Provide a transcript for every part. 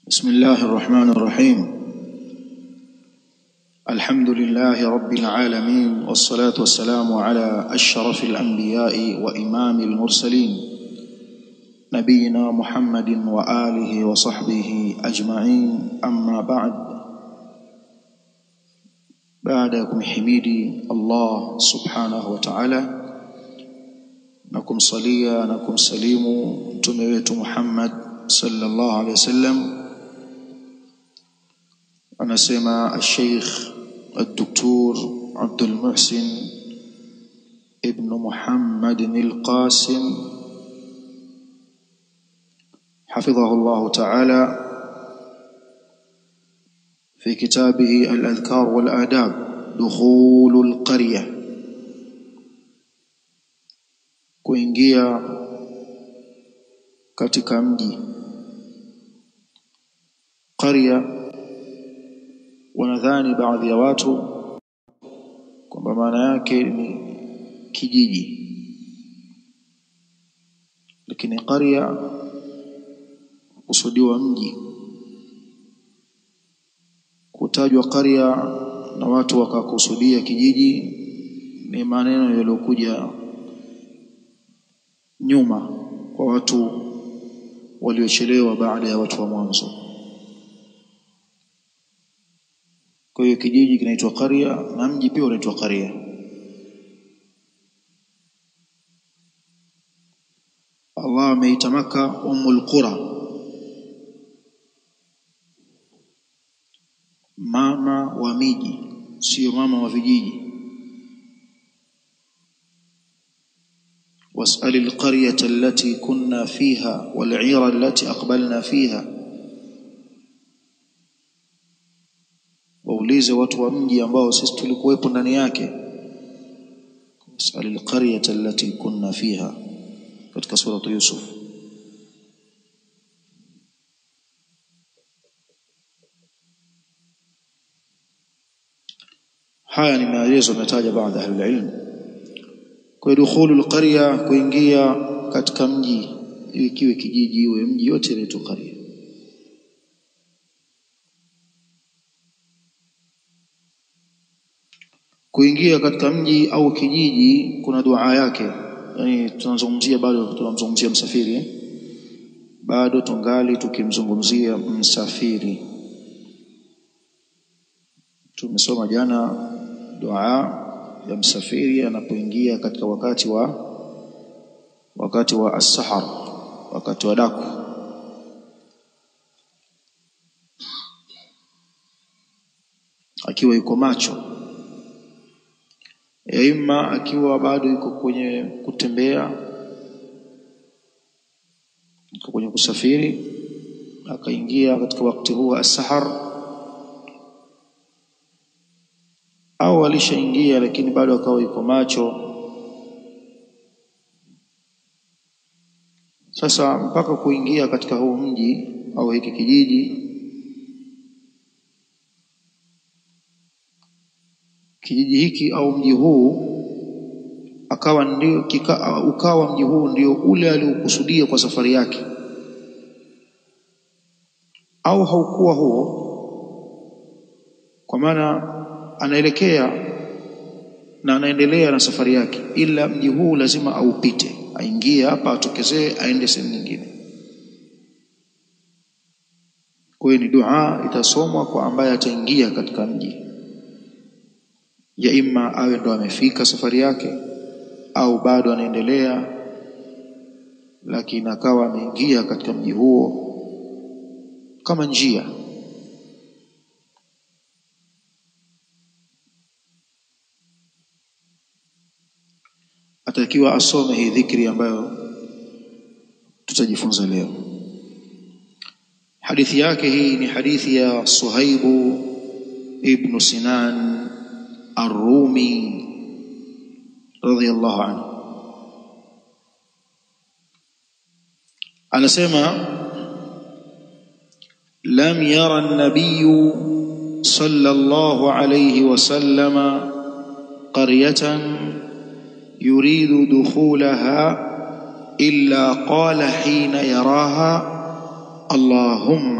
بسم الله الرحمن الرحيم. الحمد لله رب العالمين، والصلاة والسلام على أشرف الأنبياء وإمام المرسلين نبينا محمد وآله وصحبه أجمعين. أما بعدكم حميدي الله سبحانه وتعالى، نكم صليا نكم سليموا تمويت محمد صلى الله عليه وسلم. anasema الشيخ الدكتور عبد المحسن ابن محمد القاسم حفظه الله تعالى في كتابه الأذكار والآداب دخول القرية، kuingia katika mji. Qarya, wanadhani baadhi ya watu kwamba maana yake ni kijiji, lakini qarya kusudiwa mji. Kutajwa qarya na watu wakakusudia kijiji ni maneno yaliyokuja nyuma kwa watu waliochelewa baada ya watu wa mwanzo. Kwa hiyo kijiji kinaitwa qarya na mji pia unaitwa qarya. Allah ameita Maka Ummul Qura, mama wa miji, sio mama wa vijiji. واسأل القرية التي كنا فيها والعير التي أقبلنا فيها، waulize watu wa mji ambao sisi tulikuwepo ndani yake. واسأل القرية التي كنا فيها katika sura Yusuf. Haya ni maelezo yametaja baadhi ya ilmu. Kwa dukhulul qarya, kuingia katika mji, ikiwe kijiji iwe mji, yote inaitwa qarya. Kuingia katika mji au kijiji kuna dua yake. Yani tunazungumzia, bado tunamzungumzia msafiri, bado tungali tukimzungumzia msafiri. Tumesoma jana dua ya msafiri anapoingia katika wakati wa as-sahar, wakati wa daku. Akiwa yuko macho, ima akiwa bado yuko kwenye kutembea, yuko kwenye kusafiri, akaingia katika wakati huo as-sahar, au alishaingia lakini bado akawa yuko macho. Sasa mpaka kuingia katika huu mji au hiki kijiji, hiki au mji huu ukawa mji huu ndio ule aliokusudia kwa safari yake, au haukuwa huo, kwa maana anaelekea na anaendelea na safari yake, ila mji huu lazima aupite, aingie hapa, atokezee, aende sehemu nyingine. Kwa hiyo ni dua itasomwa kwa ambaye ataingia katika mji, ya ima awe ndo amefika safari yake au bado anaendelea, lakini akawa ameingia katika mji huo kama njia. Atakiwa asome hii dhikri ambayo tutajifunza leo. Hadithi yake hii ni hadithi ya Suhaibu ibn Sinan Ar-Rumi radhiyallahu anhu. Anasema lam yara an-nabiy sallallahu alayhi wasallama qaryatan يريد دخولها إلا قال حين يراها اللهم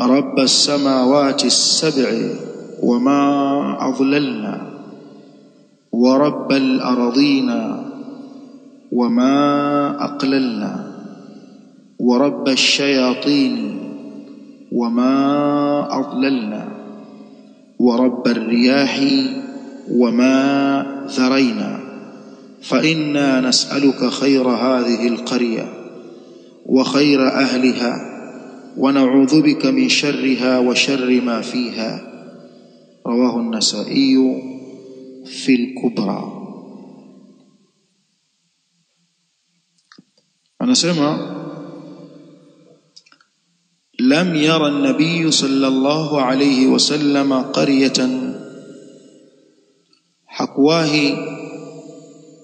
رب السماوات السبع وما أضللنا ورب الأرضين وما أقللنا ورب الشياطين وما أضللنا ورب الرياح وما ذرينا فإنا نسألك خير هذه القرية وخير أهلها ونعوذ بك من شرها وشر ما فيها. رواه النسائي في الكبرى. anasema لم يرى النبي صلى الله عليه وسلم قرية hakuwahi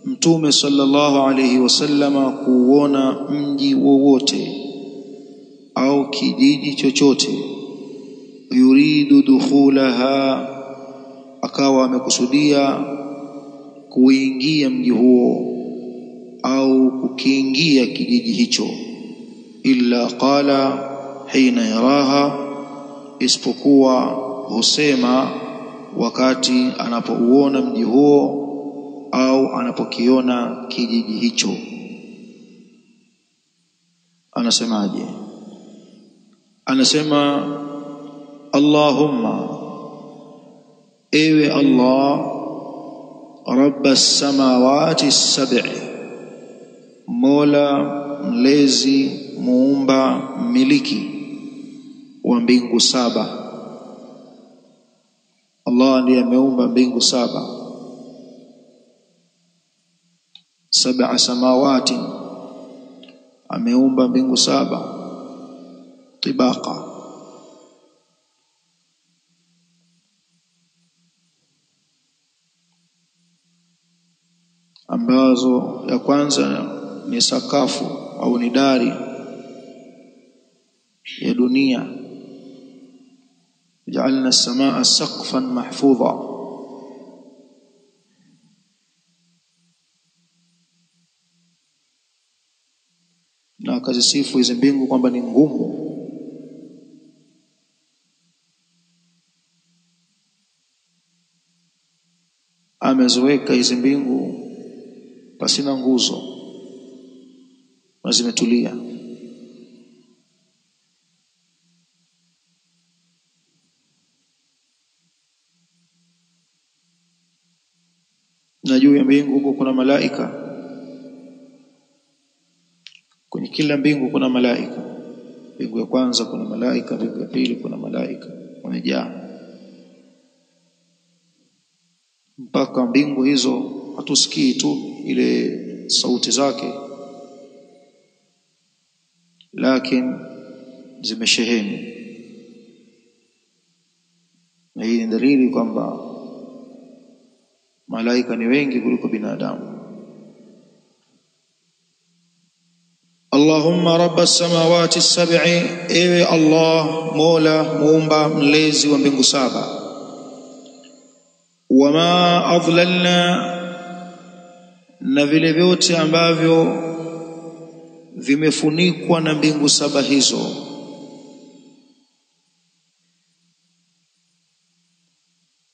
mtume sallallahu alayhi wasallama kuona mji wowote au kijiji chochote yuridu dukhulaha akawa amekusudia kuingia mji huo au kukiingia kijiji hicho illa qala hina yaraha isipokuwa husema wakati anapouona mji huo au anapokiona kijiji hicho. Anasemaje? Anasema Allahumma, ewe Allah, rabbas samawati sab'i, mola mlezi muumba miliki wa mbingu saba. Allah ndiye ameumba mbingu saba. Sab'a samawati, ameumba mbingu saba tibaqa, ambazo ya kwanza ni sakafu au ni dari ya dunia. ja'alna as-samaa saqfan mahfudha, na akazisifu hizo mbingu kwamba ni ngumu. Ameziweka hizo mbingu pasina nguzo na zimetulia. Na juu ya mbingu huko kuna malaika. Kwenye kila mbingu kuna malaika. Mbingu ya kwanza kuna malaika, mbingu ya pili kuna malaika wamejaa. Mpaka mbingu hizo hatusikii tu ile sauti zake, lakini zimesheheni. Na hii ni dalili kwamba malaika ni wengi kuliko binadamu. Allahumma rabbas samawati sab'i, ewe Allah mola muumba mlezi wa mbingu saba. Wama adlalna, na vile vyote ambavyo vimefunikwa na mbingu saba hizo.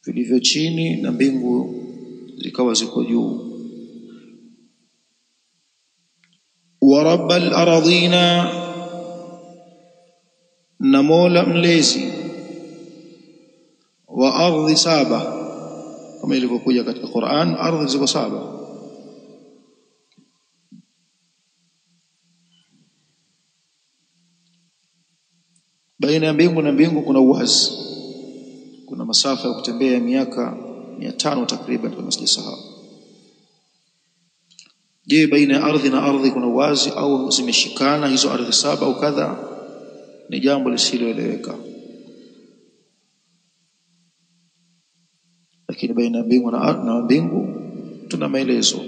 Vilivyo chini na mbingu zikawa ziko juu. Wa rabbal aradhina, na mola mlezi wa ardhi saba, kama ilivyokuja katika Qur'an, ardhi ziko saba. Baina ya mbingu na mbingu kuna uwazi, kuna masafa ya kutembea miaka 500 takriban kama sijasahau. Je, baina ya ardhi na ardhi kuna uwazi au zimeshikana hizo ardhi saba au kadha? Ni jambo lisiloeleweka. Lakini baina ya mbingu na mbingu tuna maelezo.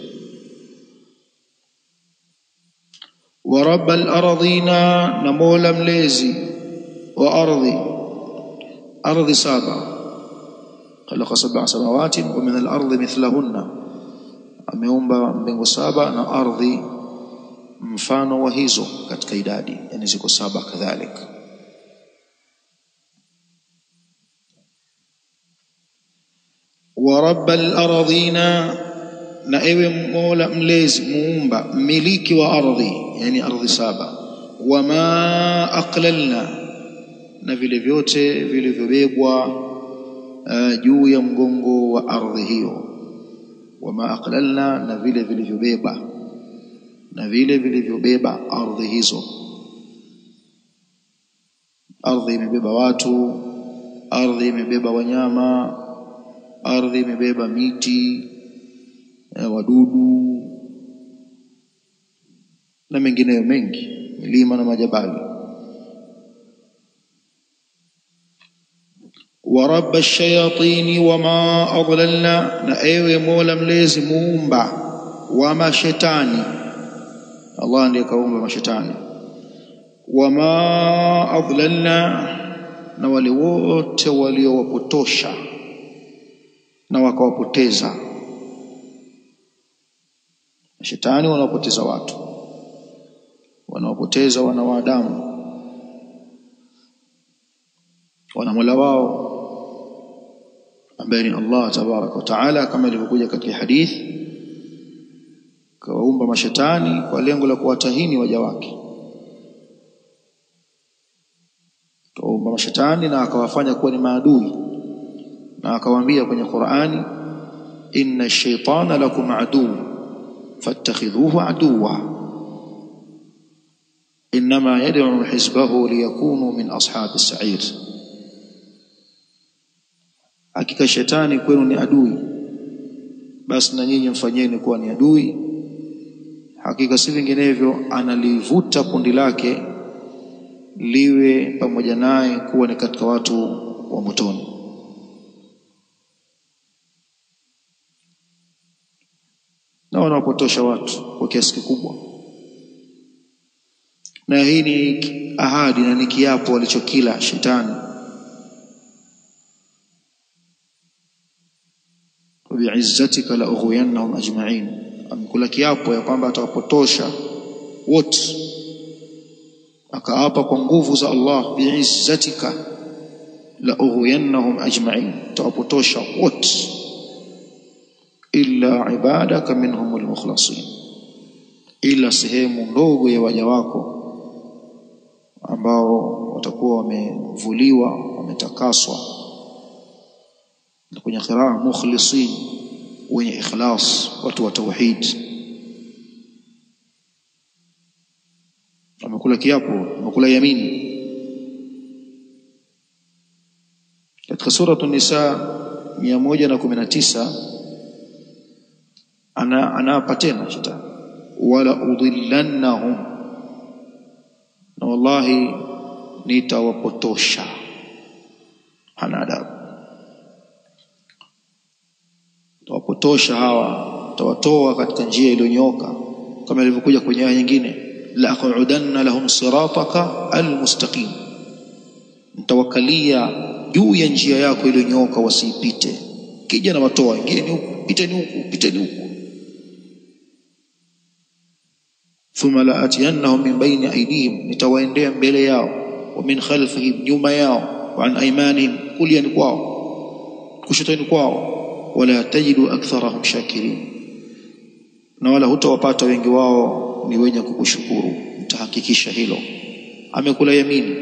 Wa rabbal ardhina, na mola mlezi wa ardhi saba. Khalaqa sab'a samawati wa min al-ardi mithlahunna, ameumba mbingu saba na ardhi mfano wa hizo katika idadi, yani ziko saba kadhalika. wa rabbal ardhina, na ewe Mola mlezi muumba mmiliki wa ardhi, yani ardhi saba. Wama aqlalna, na vile vyote vilivyobebwa juu ya mgongo wa ardhi hiyo. Wama aqlalna, na vile vilivyobeba, na vile vilivyobeba ardhi hizo. Ardhi imebeba watu, ardhi imebeba wanyama, ardhi imebeba miti, wadudu na mengineyo mengi, milima na majabali. Wa rabbash shayatini wama adlalna, na ewe Mola mlezi muumba wa mashetani. Allah ndiye kaumba mashetani. Wama adlalna, na wale wote waliowapotosha na wakawapoteza. Shetani wanapoteza watu, wanawapoteza wanadamu, wana Mola wao ambaye ni Allah tabaraka wa taala, kama ilivyokuja katika hadithi, kawaumba mashetani kwa lengo la kuwatahini waja wake. Kawaumba mashetani na akawafanya kuwa ni maadui, na akawaambia kwenye Qur'ani, inna ash-shaytana lakum adu fattakhidhuhu aduwa inma yad'u hizbahu liyakunu min ashabi as-sa'ir. Hakika shetani kwenu ni adui, basi na nyinyi mfanyeni kuwa ni adui. Hakika si vinginevyo analivuta kundi lake liwe pamoja naye kuwa ni katika watu wa motoni. Na wanapotosha watu kwa kiasi kikubwa, na hii ni ahadi na ni kiapo alichokila shetani. Bi'izzatika la ughwiyannahum ajma'in, amekula kiapo ya kwamba atawapotosha wote. Akaapa kwa nguvu za Allah, bi'izzatika la ughwiyannahum ajma'in, atawapotosha wote illa ibadaka minhumul mukhlasin, ila sehemu ndogo ya waja wako ambao watakuwa wamevuliwa, wametakaswa. Kwenye qiraa mukhlisin, wenye ikhlas, watu wa tauhid. Amekula kiapo, amekula yamini. Katika sura an-Nisa 119 anaapa tena shetani, wala udhillannahum, na wallahi nitawapotosha. Hana adabu. Tawapotosha hawa, tawatoa katika njia iliyonyooka, kama ilivyokuja kwenye aya nyingine, la aqudanna lahum sirataka almustaqim, nitawakalia juu ya njia yako iliyonyooka wasipite. Kija na watoa, ingieni huku, piteni huku, piteni huku. Thumma la atiyannahum min bayni aydihim, nitawaendea mbele yao, wa min khalfihim, nyuma yao, wa an aymanihim, kuliani kwao, kushotoni kwao. Wala tajidu aktharahum shakirin, na wala hutawapata wengi wao ni wenye kukushukuru. Mtahakikisha hilo. Amekula yamini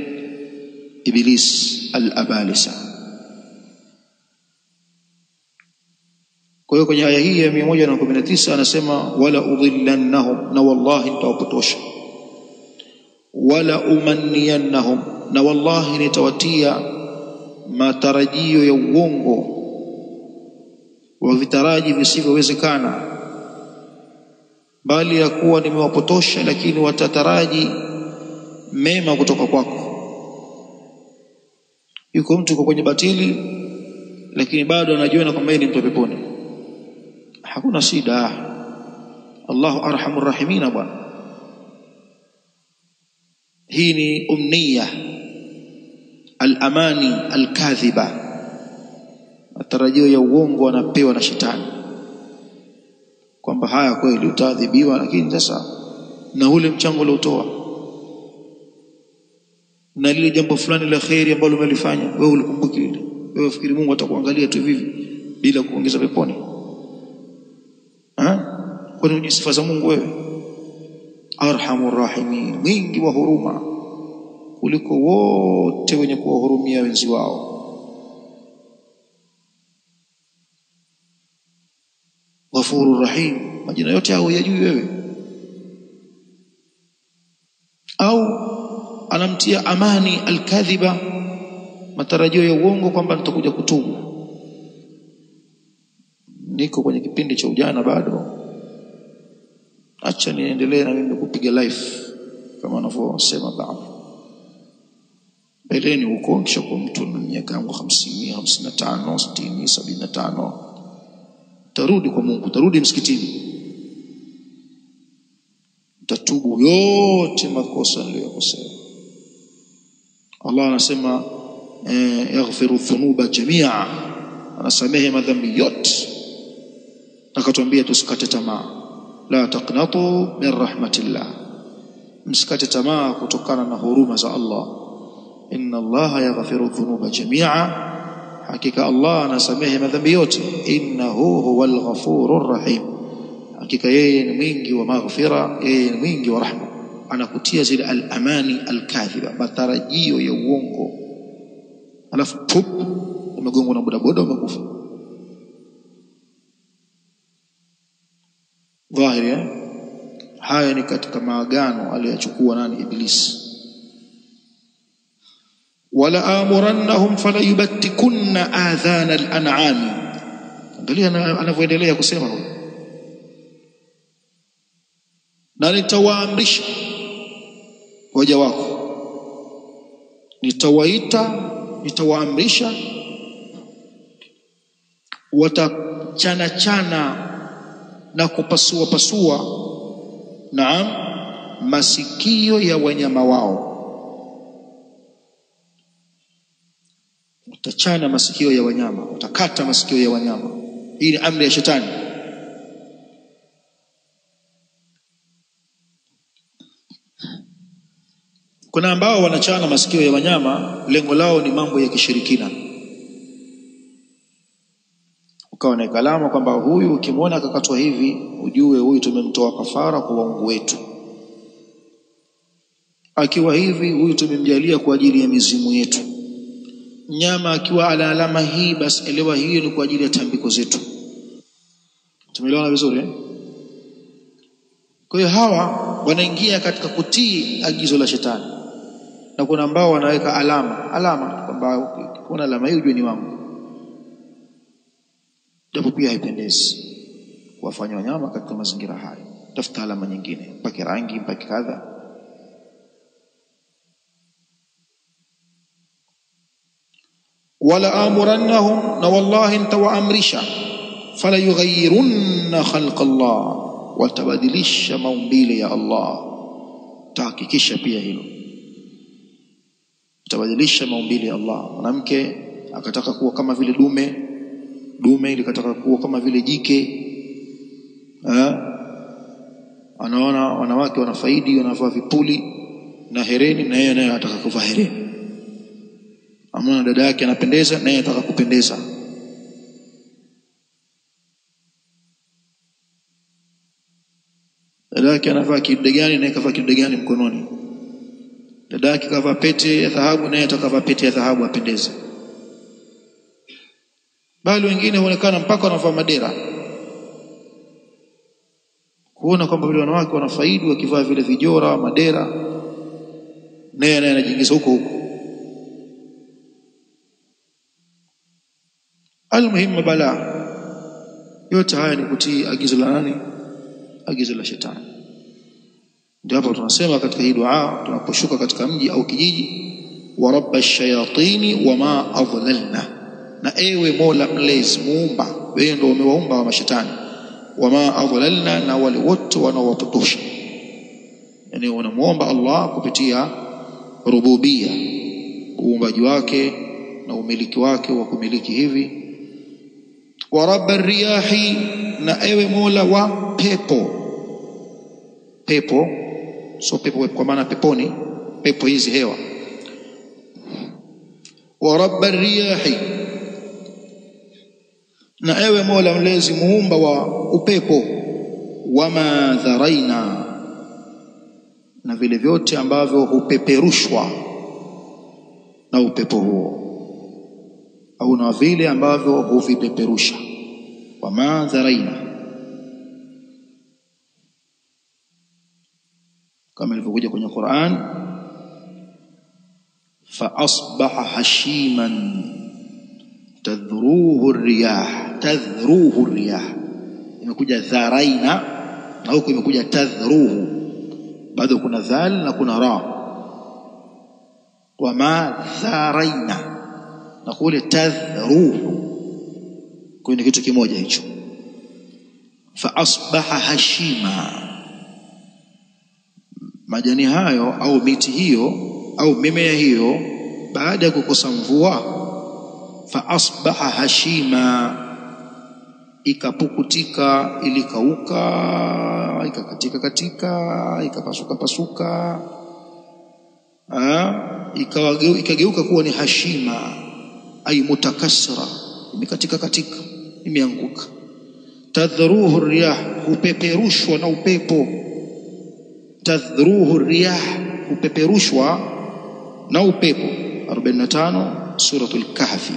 Iblis al-abalisa. Kwa hiyo kwenye aya hii ya 119 anasema wala udhillannahum, na wallahi nitawapotosha. Wala umanniyannahum, na wallahi nitawatia matarajio ya uongo wa vitaraji visivyowezekana, bali ya kuwa nimewapotosha, lakini watataraji mema kutoka kwako. Yuko mtu yuko kwenye batili, lakini bado anajiona kwamba yeye ni mtu peponi. Hakuna shida, Allahu arhamur rahimin bwana. Hii ni umniya al-amani al-kadhiba, matarajio ya uongo anapewa na shetani, kwamba haya kweli utaadhibiwa, lakini sasa na ule mchango uliotoa na lile jambo fulani la khairi ambalo umelifanya, wewe ulikumbuki lile, wewe fikiri Mungu atakuangalia tu hivi, bila kuongeza peponi? Kwani ni sifa za Mungu wewe? Arhamur rahimin, mwingi wa huruma kuliko wote wenye kuwahurumia wenzi wao. Ghafurur rahim, majina yote hao yajui wewe? Au anamtia amani alkadhiba, matarajio ya uongo kwamba nitakuja kutubu, niko kwenye kipindi cha ujana bado, acha niendelee na mimi kupiga life kama wanavyosema baadhi. Beleni huko kisha kwa mtu na miaka 50, 55, 60, 75 tarudi kwa Mungu, tarudi msikitini, tatubu yote makosa niliyokosea. Allah anasema yaghfiru dhunuba jamia, anasamehe madhambi yote. Akatuambia tusikate tamaa, la taqnatu min rahmatillah, msikate tamaa kutokana na huruma za Allah. Inna Allah yaghfiru dhunuba jamia, hakika Allah anasamehe madhambi yote. Innahu huwal ghafurur rahim, hakika yeye ni mwingi wa maghfira, yeye ni mwingi wa rahma. Anakutia zile al-amani al-kadhiba, matarajio ya uongo, alafu pup umegongwa na bodaboda umekufa. Dhahiri haya ni katika maagano aliyochukua nani? Iblis. Wala amurannahum fala yubattikunna adhana al-an'am. Angalia anavyoendelea kusema huyo, na nitawaamrisha waja wako, nitawaamrisha watachana chana na kupasua pasua, naam, masikio ya wanyama wao. Utachana masikio ya wanyama, utakata masikio ya wanyama. Hii ni amri ya shetani. Kuna ambao wanachana masikio ya wanyama, lengo lao ni mambo ya kishirikina. Ukawa na kalama kwamba huyu ukimwona akakatwa hivi, ujue huyu tumemtoa kafara kwa waungu wetu. Akiwa hivi, huyu tumemjalia kwa ajili ya mizimu yetu. Nyama akiwa ala alama hii, basi elewa hiyo ni kwa ajili ya tambiko zetu. Tumeelewana vizuri eh? Kwa hiyo hawa wanaingia katika kutii agizo la shetani. Na kuna ambao wanaweka alama kwamba kuna alama hiyo ujue ni wangu. Japo pia haipendezi kuwafanya wanyama katika mazingira haya. Tafuta alama nyingine, mpake rangi, mpake kadha. Wala amurannahum, na wallahi nitawaamrisha, fala yughayyirunna khalqa Allah, watabadilisha maumbile ya Allah. Tahakikisha pia hilo, utabadilisha maumbile ya Allah. Mwanamke akataka kuwa kama vile dume likataka kuwa kama vile jike. Anaona wanawake wanafaidi, wanavaa vipuli na hereni, na yeye naye anataka kuvaa hereni. Amona dada yake anapendeza, naye anataka kupendeza. Dada yake anavaa kidude gani, naye kavaa kidude gani mkononi. Dada yake kavaa pete ya dhahabu, naye atakavaa pete ya dhahabu apendeze. Bali wengine huonekana mpaka wanavaa madera, kuona kwamba vile wanawake wanafaidi wakivaa vile vijora madera, naye anajiingiza huko. Almuhimu bala yote haya ni kutii agizo la nani? Agizo la shetani. Ndio hapo tunasema katika hii dua tunaposhuka katika mji au kijiji, wa rabbash shayatini wama adlalna, na ewe Mola mlezi muumba, wewe ndio umewaumba wa mashetani. Wama adlalna, na wale wote wanaowapotosha. Yani unamuomba Allah kupitia rububia, uumbaji wake na umiliki wake wa kumiliki hivi. Wa rabbar riyahi, na ewe Mola wa pepo. So pepo kwa maana peponi, pepo hizi hewa. Wa rabbar riyahi, na ewe Mola mlezi muumba wa upepo, wama dharaina, na vile vyote ambavyo hupeperushwa na upepo huo, au na vile ambavyo huvipeperusha. Wama dharaina, kama ilivyokuja kwenye Qur'an, fa asbaha hashiman tadhruhu riyah. Tadhruhu riyah imekuja dharaina, na huko imekuja tadhruhu, bado kuna dhal na kuna ra. Wama dharaina na kule tadhruhu, kwa ni kitu kimoja hicho. Fa asbaha hashima, majani hayo au miti hiyo au mimea hiyo baada ya kukosa mvua, fa asbaha hashima, ikapukutika, ilikauka, ikakatika katika, ikapasuka pasuka, ikageuka kuwa ni hashima, ay mutakassira, imekatika katika, imeanguka. Tadhruhu riyah, hupeperushwa na upepo. Tadhruhu riyah, hupeperushwa na upepo. 45 suratul Kahfi.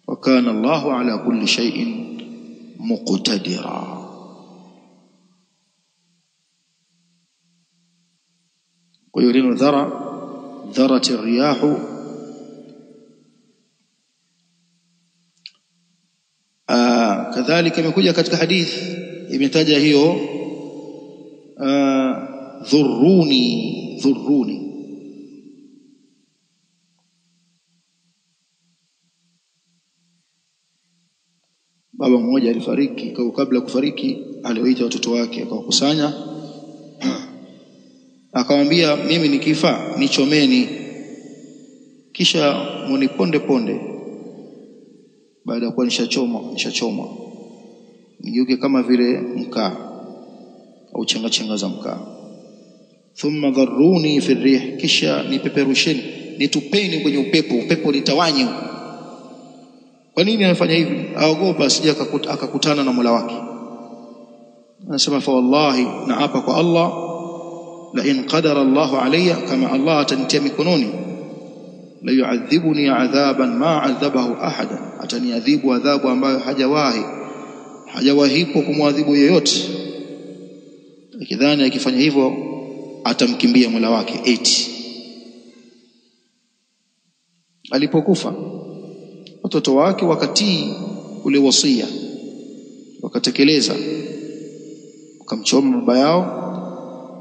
Wa kana Allahu ala kulli shay'in muqtadira. Kwa hiyo neno dhara, dharati riyahu, kadhalika imekuja katika hadith imetaja hiyo dhurruni. Baba mmoja alifariki, kabla kufariki aliwaita watoto wake akawakusanya, akamwambia, mimi nikifa nichomeni, kisha muniponde ponde. Baada ya kuwa nishachomwa nigeuke kama vile mkaa au changa za mkaa. Thumma dharruni fi rih, kisha nipeperusheni, nitupeni kwenye upepo litawanye. Kwa nini anafanya hivi? Aogopa asije akakutana na Mola wake. Anasema, fa wallahi, na hapa kwa Allah, la in qadara Allahu alayya, kama Allah atanitia mikononi, la yu'adhibuni adhaban ma adhabahu ahadan, ataniadhibu adhabu ambayo hajawahipo kumwadhibu yeyote. Akidhani akifanya hivyo atamkimbia Mola wake. Eti alipokufa watoto wake wakatii ule wasia, wakatekeleza, wakamchoma baba yao.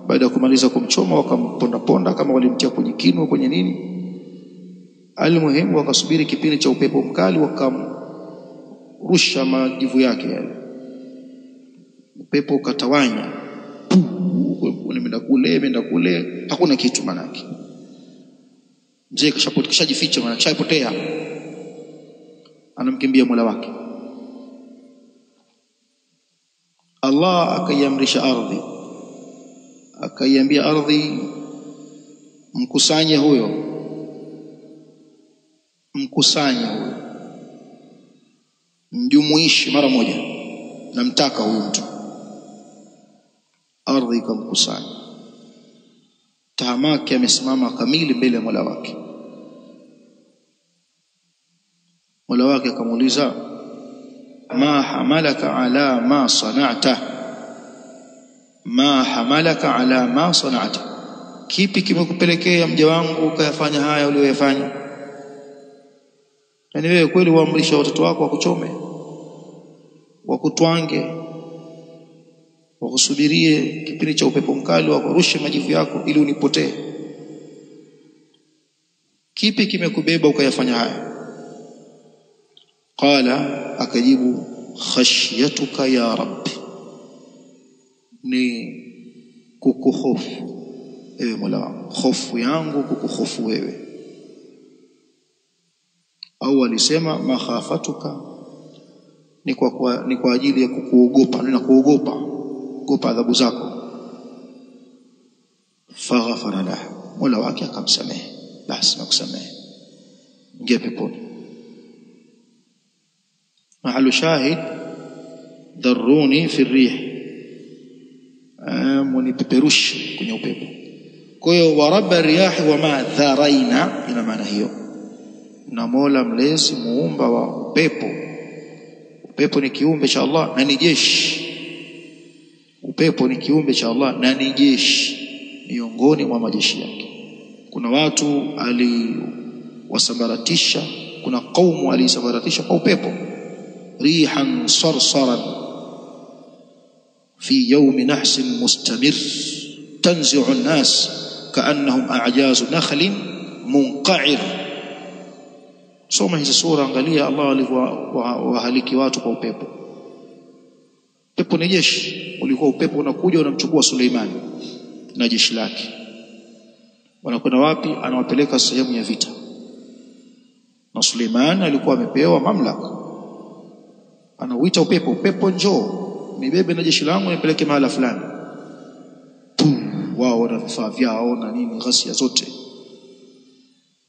Baada ya kumaliza kumchoma wakamponda ponda, kama walimtia kwenye kinu kwenye nini. Almuhimu wakasubiri kipindi cha upepo mkali, wakamrusha majivu yake yale, upepo ukatawanya, imeenda kule, hakuna kitu manake. Mzee kashajificha, maana kishapotea, anamkimbia Mola wake. Allah akaiamrisha ardhi, akaiambia ardhi, mkusanye huyo, mjumuishi mara moja, namtaka huyo mtu. Ardhi ikamkusanya, tahamaki amesimama kamili mbele ya Mola wake. Mola wake akamuuliza, ma hamalaka ala ma sana'ta, ma hamalaka ala ma sana'ta, kipi kimekupelekea mja wangu ukayafanya haya uliyofanya? Yani wewe kweli waamrisha watoto wako wakuchome, wakutwange, wakusubirie kipindi cha upepo mkali, wakurushe majivu yako ili unipotee? Kipi kimekubeba ukayafanya haya? Qala, akajibu, khashyatuka ya Rabbi, ni kukuhofu ewe Mola wangu, hofu yangu kukuhofu wewe. Au alisema makhafatuka, ni kwa ajili ya kukuogopa, kuogopa adhabu zako. Faghfara lahu, Mola wake akamsamehe, basi nakusamehe, ingia peponi. mahalu shahid dharruni fi rih, munipeperushi kwenye upepo. Kwa hiyo wa rabba riyahi wa ma dharaina, ina maana hiyo, na Mola mlezi muumba wa upepo. Upepo ni kiumbe cha Allah na ni jeshi. Upepo ni kiumbe cha Allah na ni jeshi miongoni mwa majeshi yake. Kuna watu aliwasambaratisha, kuna kaumu alisambaratisha kwa upepo. Rihan sarsaran fi yawmi nahsin mustamir tanzi'u an-nas ka'annahum a'jazu nakhlin munqa'ir. Soma hizi sura, angalia Allah alivyowahaliki watu kwa upepo. Upepo ni jeshi. Ulikuwa upepo unakuja unamchukua Suleimani na jeshi lake. Wanakwenda wapi? Anawapeleka sehemu ya vita. Na Suleimani alikuwa amepewa mamlaka. Anauita upepo, upepo njoo, nibebe na jeshi langu nipeleke mahala fulani. Wao wana vifaa vyao na nini, ghasia zote.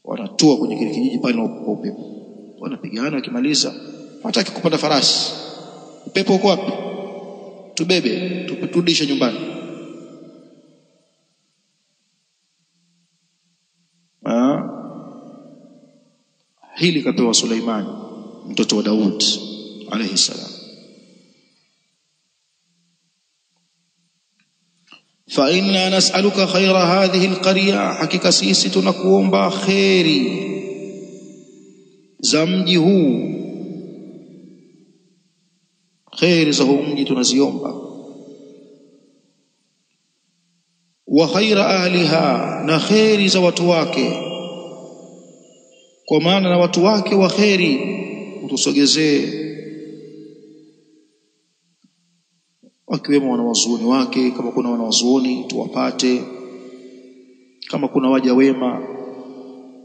Wanatua kwenye kile kijiji pale kwa upepo. Wanapigana, wakimaliza hawataki kupanda farasi. Upepo uko wapi? Tubebe, turudishe nyumbani. Hili kapewa Suleimani mtoto wa Daud alayhi salam. Fa inna nas'aluka khayra hadhihi alqarya, hakika sisi tunakuomba khairi za mji huu. Khairi za huu mji tunaziomba. Wa khayra ahliha, na khairi za watu wake, kwa maana na watu wake wa khairi utusogezee, wakiwemo wanawazuoni wake, kama kuna wanawazuoni tuwapate, kama kuna waja wema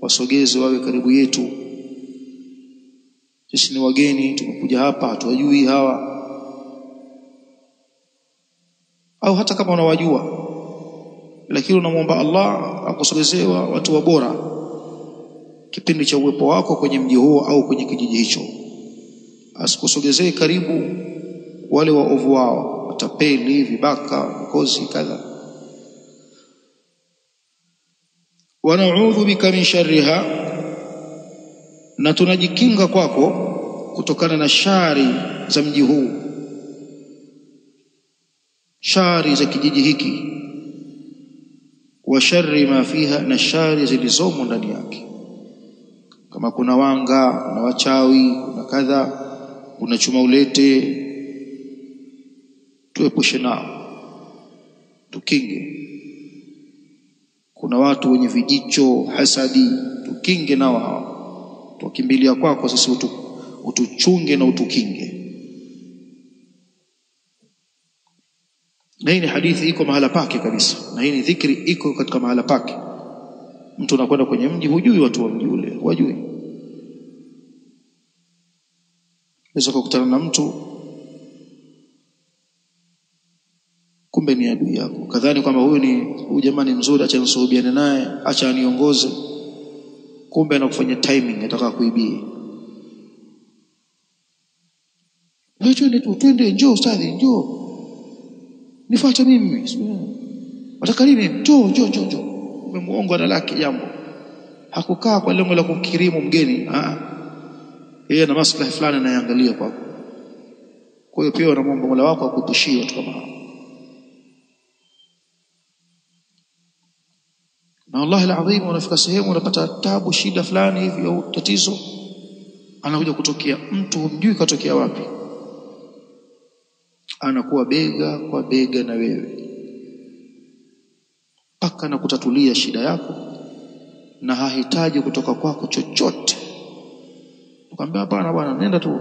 wasogeze wawe karibu yetu. Sisi ni wageni, tumekuja hapa, hatuwajui hawa, au hata kama unawajua lakini unamwomba Allah akusogezee watu wa bora kipindi cha uwepo wako kwenye mji huo au kwenye kijiji hicho. Asikusogezee karibu wale waovu wao, watapeli, vibaka, mkozi kadha. Wa na'udhu bika min sharriha, na tunajikinga kwako kutokana na shari za mji huu, shari za kijiji hiki. Wa sharri ma fiha, na shari zilizomo ndani yake. Kama kuna wanga, kuna wachawi, kuna kadha, kuna chuma ulete, tuepushe nao, tukinge. Kuna watu wenye vijicho, hasadi, tukinge nao hao. Tukimbilia kwako sisi utuchunge na utukinge. Na hii ni hadithi iko mahala pake kabisa, na hii ni dhikri iko katika mahala pake. Mtu anakwenda kwenye mji, hujui watu wa mji ule, wajui. Unaweza kukutana na mtu kumbe ni adui yako, kadhani kwamba huyu jamaa ni mzuri, acha nisuhubiane naye, acha aniongoze, kumbe anakufanya timing, anataka kuibia. Wewe twende, njoo ustadhi, njoo nifuate mimi, wataka nini? Njoo. Umemuongo na laki jambo. Hakukaa kwa lengo la kumkirimu mgeni, yeye ana maslahi fulani anaangalia kwako. Kwa hiyo pia unamwomba Mola wako akuepushie watu kama hao. Na wallahi alazim, unafika sehemu unapata tabu, shida fulani hivi au tatizo, anakuja kutokea mtu humjui katokea wapi, anakuwa bega kwa bega na wewe mpaka na kutatulia shida yako, na hahitaji kutoka kwako chochote. Ukamwambia hapana bwana, nenda tu,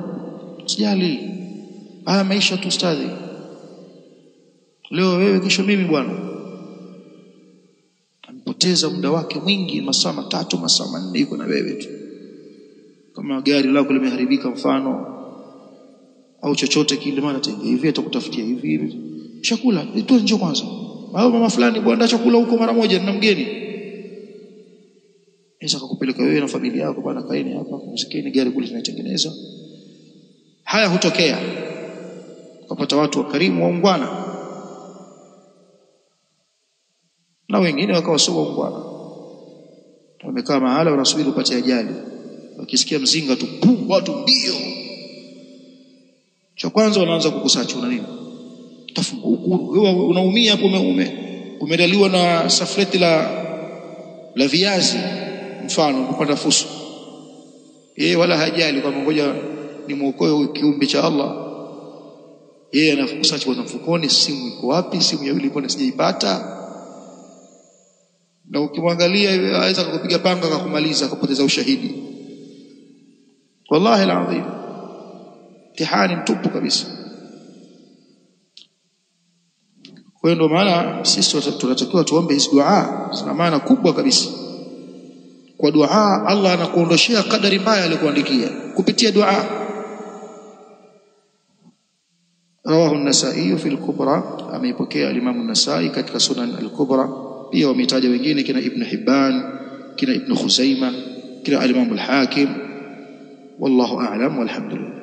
sijali, haya maisha tu ustadhi, leo wewe kesho mimi bwana. Ampoteza muda wake mwingi, masaa 3 masaa 4 yuko na wewe tu. Kama gari lako limeharibika mfano au chochote kile, maana tenge hivi atakutafutia hivi chakula, tu njoo kwanza, au mama fulani bwana chakula huko mara moja na mgeni. Inaweza kukupeleka wewe na familia yako, bwana kaeni hapa msikini, gari kule tunaitengeneza. haya hutokea, ukapata watu wakarimu waungwana na wengine wakawa sio waungwana, wamekaa mahala wanasubiri upate ajali, wakisikia mzinga tu watu mbio, cha kwanza wanaanza kukusachi una nini, tafunga wewe unaumia hapo, umedaliwa na safleti la viazi mfano kupata fusu, yeye wala hajali kwa ngoja ni muokoe huyu kiumbe cha Allah, yeye anakusachi kwa mfukoni, simu iko wapi, simu ya yule mbona sijaipata, na ukimwangalia aweza kukupiga panga akakumaliza akapoteza ushahidi. Wallahi alazim, mtihani mtupu kabisa. Kwa hiyo ndio maana sisi tunatakiwa tuombe hizi dua, zina maana kubwa kabisa. Kwa dua Allah anakuondoshia kadari mbaya aliyokuandikia kupitia dua. Rawahu an-Nasa'i fi al-Kubra, ameipokea al-Imam an-Nasa'i katika Sunan al-Kubra. Pia wametaja wengine kina Ibn Hibban, kina Ibn Khuzaimah, kina al-Imam al-Hakim. Wallahu a'lam walhamdulillah.